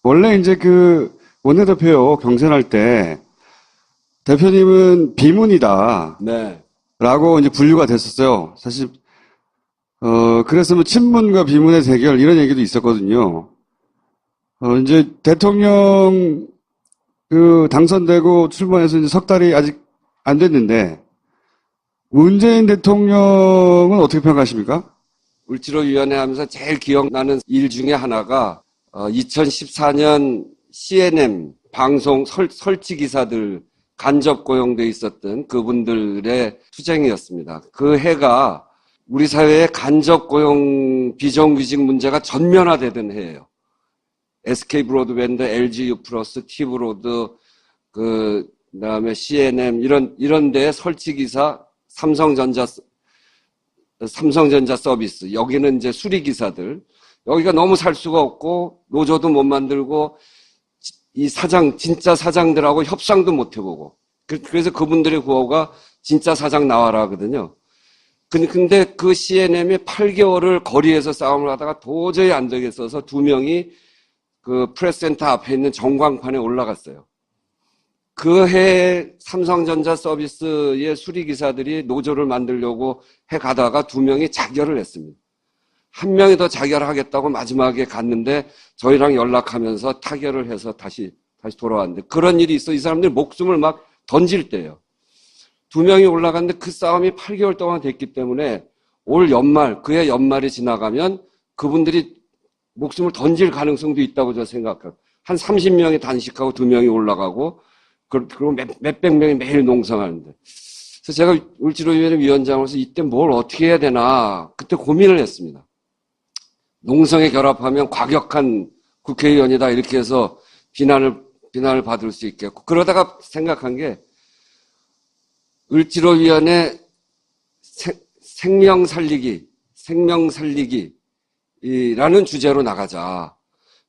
원래 이제 그 원내대표 경선할 때 대표님은 비문이다. 네. 라고 이제 분류가 됐었어요. 사실, 그래서 뭐 친문과 비문의 대결 이런 얘기도 있었거든요. 이제 대통령 그 당선되고 출마해서 이제 석 달이 아직 안 됐는데 문재인 대통령은 어떻게 평가하십니까? 을지로위원회 하면서 제일 기억나는 일 중에 하나가 2014년 CNN 방송 설치 기사들 간접 고용돼 있었던 그분들의 투쟁이었습니다. 그 해가 우리 사회의 간접 고용 비정규직 문제가 전면화되던 해예요. SK 브로드밴드, LG U 플러스, T 브로드, 그다음에 CNN 이런 데 설치 기사, 삼성전자 서비스, 여기는 이제 수리 기사들, 여기가 너무 살 수가 없고 노조도 못 만들고 이 진짜 사장들하고 협상도 못 해보고, 그래서 그분들의 구호가 진짜 사장 나와라 하거든요. 근데 그 CNM이 8개월을 거리에서 싸움을 하다가 도저히 안 되겠어서 두 명이 그 프레스센터 앞에 있는 전광판에 올라갔어요. 그 해 삼성전자 서비스의 수리기사들이 노조를 만들려고 해 가다가 두 명이 자결을 했습니다. 한 명이 더 자결하겠다고 마지막에 갔는데 저희랑 연락하면서 타결을 해서 다시 돌아왔는데, 그런 일이 있어. 이 사람들이 목숨을 막 던질 때예요. 두 명이 올라갔는데 그 싸움이 8개월 동안 됐기 때문에 올 연말, 그해 연말이 지나가면 그분들이 목숨을 던질 가능성도 있다고 저는 생각해요. 한 30명이 단식하고 두 명이 올라가고, 그리고 몇백 명이 매일 농성하는데. 그래서 제가 을지로위원회 위원장으로서 이때 뭘 어떻게 해야 되나 그때 고민을 했습니다. 농성에 결합하면 과격한 국회의원이다 이렇게 해서 비난을 받을 수 있겠고, 그러다가 생각한 게 을지로위원회 생명 살리기라는 주제로 나가자.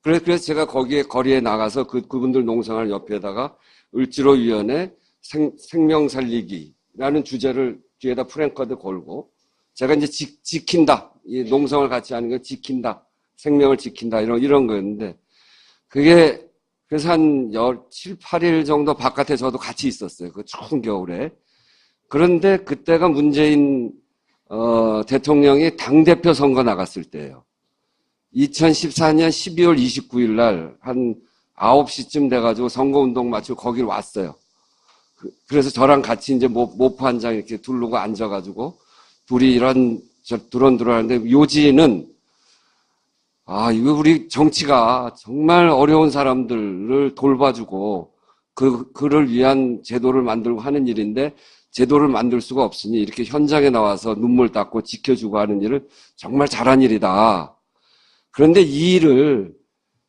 그래서 제가 거리에 나가서 그분들 농성할 옆에다가 을지로위원회 생명 살리기라는 주제를 뒤에다 프랭카드 걸고, 제가 이제 지킨다. 이 농성을 같이 하는 건 지킨다. 생명을 지킨다. 이런 거였는데, 그게, 그래서 한 7, 8일 정도 바깥에 저도 같이 있었어요. 그 추운 겨울에. 그런데 그때가 문재인, 대통령이 당대표 선거 나갔을 때예요. 2014년 12월 29일 날 한 9시쯤 돼가지고 선거운동 마치고 거기를 왔어요. 그래서 저랑 같이 이제 모포 한 장 이렇게 두르고 앉아가지고 둘이 두런두런 하는데, 요지는, 이거 우리 정치가 정말 어려운 사람들을 돌봐주고 그를 위한 제도를 만들고 하는 일인데 제도를 만들 수가 없으니 이렇게 현장에 나와서 눈물 닦고 지켜주고 하는 일을 정말 잘한 일이다. 그런데 이 일을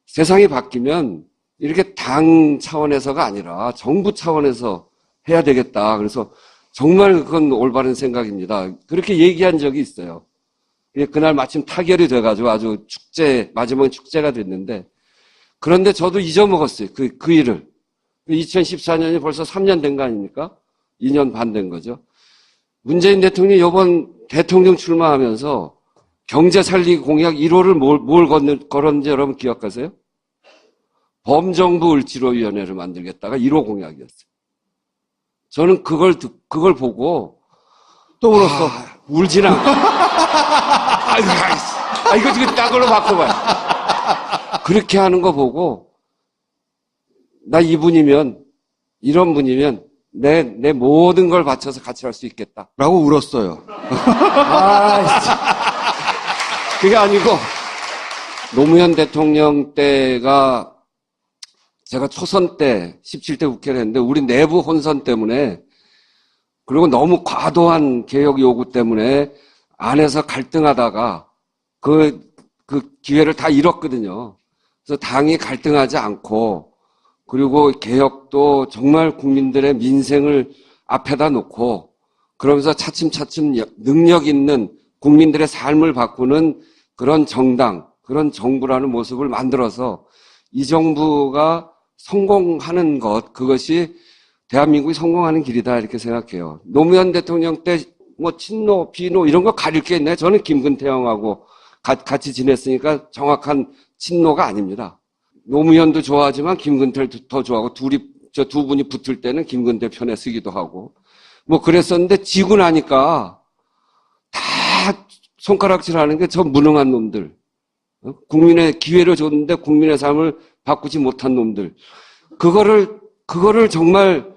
세상이 바뀌면 이렇게 당 차원에서가 아니라 정부 차원에서 해야 되겠다. 그래서 정말 그건 올바른 생각입니다. 그렇게 얘기한 적이 있어요. 그날 마침 타결이 돼가지고 아주 마지막 축제가 됐는데, 그런데 저도 잊어먹었어요. 그 일을. 2014년이 벌써 3년 된 거 아닙니까? 2년 반 된 거죠. 문재인 대통령이 이번 대통령 출마하면서 경제 살리기 공약 1호를 뭘 걸었는지 여러분 기억하세요? 범정부 을지로위원회를 만들겠다가 1호 공약이었어요. 저는 그걸 보고 또 울었어. 울진 않고. 이거 지금 딴 걸로 바꿔봐요. 그렇게 하는 거 보고, 나 이런 분이면 내 모든 걸 바쳐서 같이 할 수 있겠다. 라고 울었어요. 그게 아니고, 노무현 대통령 때가 제가 초선 때 17대 국회를 했는데 우리 내부 혼선 때문에, 그리고 너무 과도한 개혁 요구 때문에 안에서 갈등하다가 그 기회를 다 잃었거든요. 그래서 당이 갈등하지 않고, 그리고 개혁도 정말 국민들의 민생을 앞에다 놓고, 그러면서 차츰차츰 능력 있는 국민들의 삶을 바꾸는 그런 정당, 그런 정부라는 모습을 만들어서 이 정부가 성공하는 그것이 대한민국이 성공하는 길이다 이렇게 생각해요. 노무현 대통령 때 뭐 친노, 비노 이런 거 가릴 게 있나요? 저는 김근태 형하고 같이 지냈으니까 정확한 친노가 아닙니다. 노무현도 좋아하지만 김근태를 더 좋아하고 저 두 분이 붙을 때는 김근태 편에 서기도 하고 뭐 그랬었는데 지고 나니까 다 손가락질 하는 게 저 무능한 놈들. 국민의 기회를 줬는데 국민의 삶을 바꾸지 못한 놈들. 그거를 정말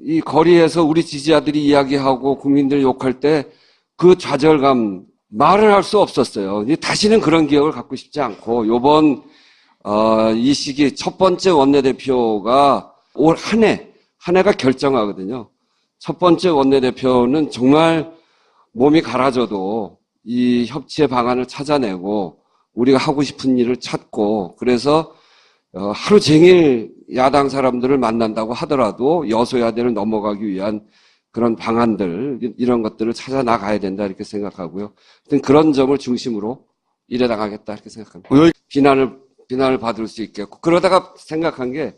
이 거리에서 우리 지지자들이 이야기하고 국민들 욕할 때 그 좌절감 말을 할 수 없었어요. 다시는 그런 기억을 갖고 싶지 않고 요번 이 시기 첫 번째 원내대표가 올 한 해가 결정하거든요. 첫 번째 원내대표는 정말 몸이 갈아져도 이 협치의 방안을 찾아내고 우리가 하고 싶은 일을 찾고 그래서 하루 종일 야당 사람들을 만난다고 하더라도 여소야대를 넘어가기 위한 그런 방안들 이런 것들을 찾아 나가야 된다 이렇게 생각하고요. 하여튼 그런 점을 중심으로 일해 나가겠다 이렇게 생각합니다. 비난을 받을 수 있겠고 그러다가 생각한 게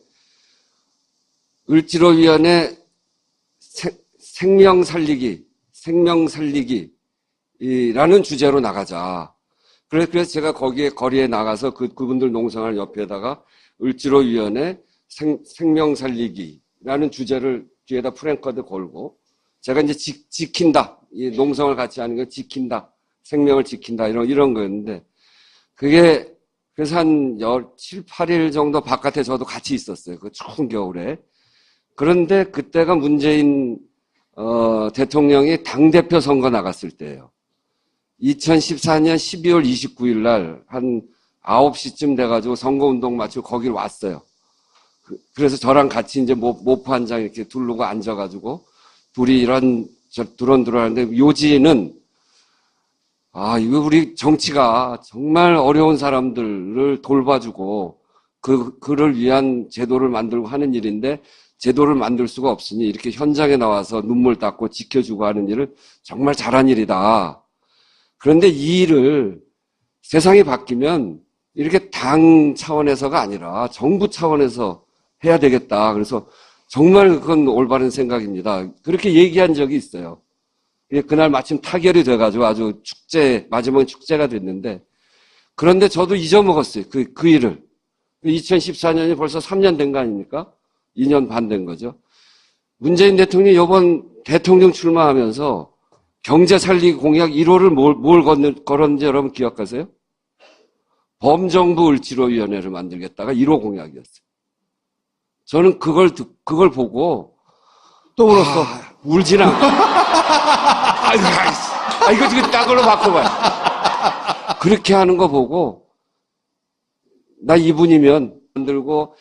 을지로위원회 생명 살리기라는 주제로 나가자. 그래서 제가 거리에 나가서 그분들 농성할 옆에다가 을지로위원회 생명 살리기라는 주제를 뒤에다 프랭카드 걸고 제가 이제 지킨다. 이 농성을 같이 하는 거 지킨다. 생명을 지킨다. 이런 거였는데 그게 그래서 한 7, 8일 정도 바깥에 저도 같이 있었어요. 그 추운 겨울에. 그런데 그때가 문재인 대통령이 당대표 선거 나갔을 때예요. 2014년 12월 29일 날 한 9시쯤 돼가지고 선거운동 마치고 거길 왔어요. 그래서 저랑 같이 이제 모포 한 장 이렇게 두르고 앉아가지고 둘이 두런두런 하는데 요지는 이거 우리 정치가 정말 어려운 사람들을 돌봐주고 그를 위한 제도를 만들고 하는 일인데 제도를 만들 수가 없으니 이렇게 현장에 나와서 눈물 닦고 지켜주고 하는 일을 정말 잘한 일이다. 그런데 이 일을 세상이 바뀌면 이렇게 당 차원에서가 아니라 정부 차원에서 해야 되겠다. 그래서 정말 그건 올바른 생각입니다. 그렇게 얘기한 적이 있어요. 그날 마침 타결이 돼가지고 아주 마지막에 축제가 됐는데 그런데 저도 잊어먹었어요. 그 일을. 2014년이 벌써 3년 된 거 아닙니까? 2년 반 된 거죠. 문재인 대통령이 이번 대통령 출마하면서 경제 살리기 공약 1호를 뭘 걸었는지 여러분 기억하세요? 범정부 을지로위원회를 만들겠다가 1호 공약이었어요. 저는 그걸 보고 또 울었어. 울진 않고. 이거 지금 딴 걸로 바꿔봐요. 그렇게 하는 거 보고 나 이분이면 만들고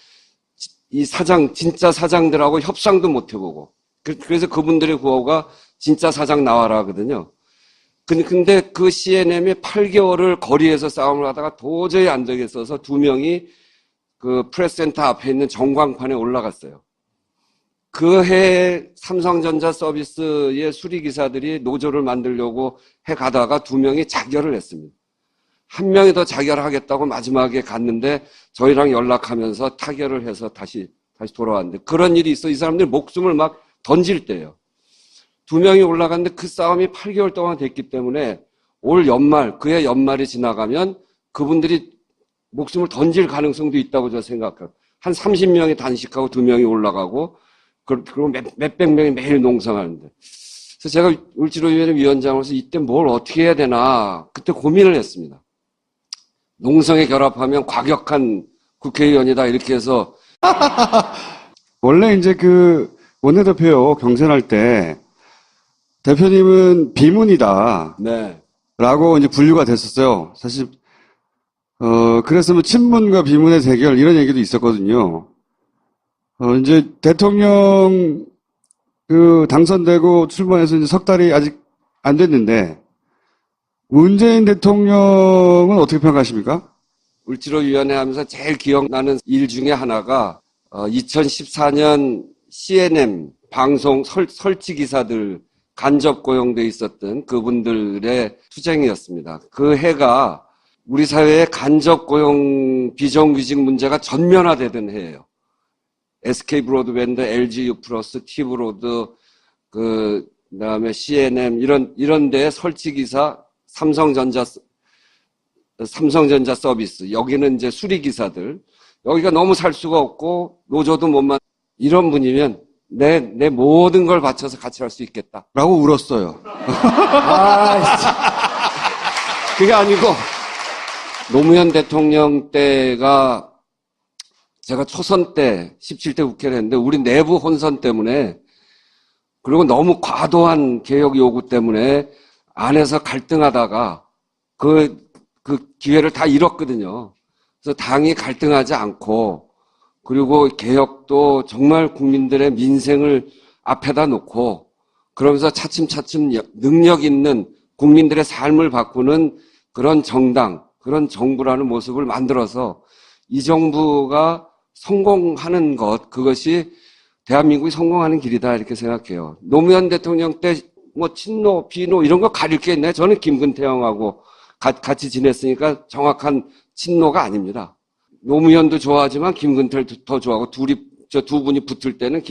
이 진짜 사장들하고 협상도 못 해보고 그래서 그분들의 구호가 진짜 사장 나와라 하거든요. 근데 그 CNM이 8개월을 거리에서 싸움을 하다가 도저히 안 되겠어서 두 명이 그 프레스센터 앞에 있는 전광판에 올라갔어요. 그 해에 삼성전자 서비스의 수리기사들이 노조를 만들려고 해 가다가 두 명이 자결을 했습니다. 한 명이 더 자결하겠다고 마지막에 갔는데 저희랑 연락하면서 타결을 해서 다시 돌아왔는데 그런 일이 있어. 이 사람들이 목숨을 막 던질 때예요. 두 명이 올라갔는데 그 싸움이 8개월 동안 됐기 때문에 올 연말, 그해 연말이 지나가면 그분들이 목숨을 던질 가능성도 있다고 저는 생각해요. 한 30명이 단식하고 두 명이 올라가고 그리고 몇백 명이 매일 농성하는데. 그래서 제가 을지로위원회 위원장으로서 이때 뭘 어떻게 해야 되나 그때 고민을 했습니다. 농성에 결합하면 과격한 국회의원이다 이렇게 해서 원래 이제 그 원내대표 경선할 때 대표님은 비문이다. 네. 라고 이제 분류가 됐었어요. 사실, 그래서 뭐 친문과 비문의 대결 이런 얘기도 있었거든요. 이제 대통령 당선되고 출마해서 이제 석 달이 아직 안 됐는데 문재인 대통령은 어떻게 평가하십니까? 을지로위원회 하면서 제일 기억나는 일 중에 하나가 2014년 CNN 방송 설치 기사들 간접 고용돼 있었던 그분들의 투쟁이었습니다. 그 해가 우리 사회의 간접 고용 비정규직 문제가 전면화되던 해예요. SK 브로드밴드, LG U+, T브로드, 그다음에 CNN 이런 데에 설치 기사, 삼성전자 삼성전자 서비스, 여기는 이제 수리기사들, 여기가 너무 살 수가 없고, 노조도 못 만, 이런 분이면 내 모든 걸 바쳐서 같이 할 수 있겠다. 라고 울었어요. 그게 아니고, 노무현 대통령 때가 제가 초선 때 17대 국회를 했는데, 우리 내부 혼선 때문에, 그리고 너무 과도한 개혁 요구 때문에 안에서 갈등하다가 그 기회를 다 잃었거든요. 그래서 당이 갈등하지 않고, 그리고 개혁도 정말 국민들의 민생을 앞에다 놓고, 그러면서 차츰차츰 능력 있는 국민들의 삶을 바꾸는 그런 정당, 그런 정부라는 모습을 만들어서 이 정부가 성공하는 것, 그것이 대한민국이 성공하는 길이다, 이렇게 생각해요. 노무현 대통령 때 뭐 친노, 비노 이런 거 가릴 게 있나요? 저는 김근태형하고 같이 지냈으니까 정확한 친노가 아닙니다. 노무현도 좋아하지만 김근태를 더 좋아하고 두 분이 붙을 때는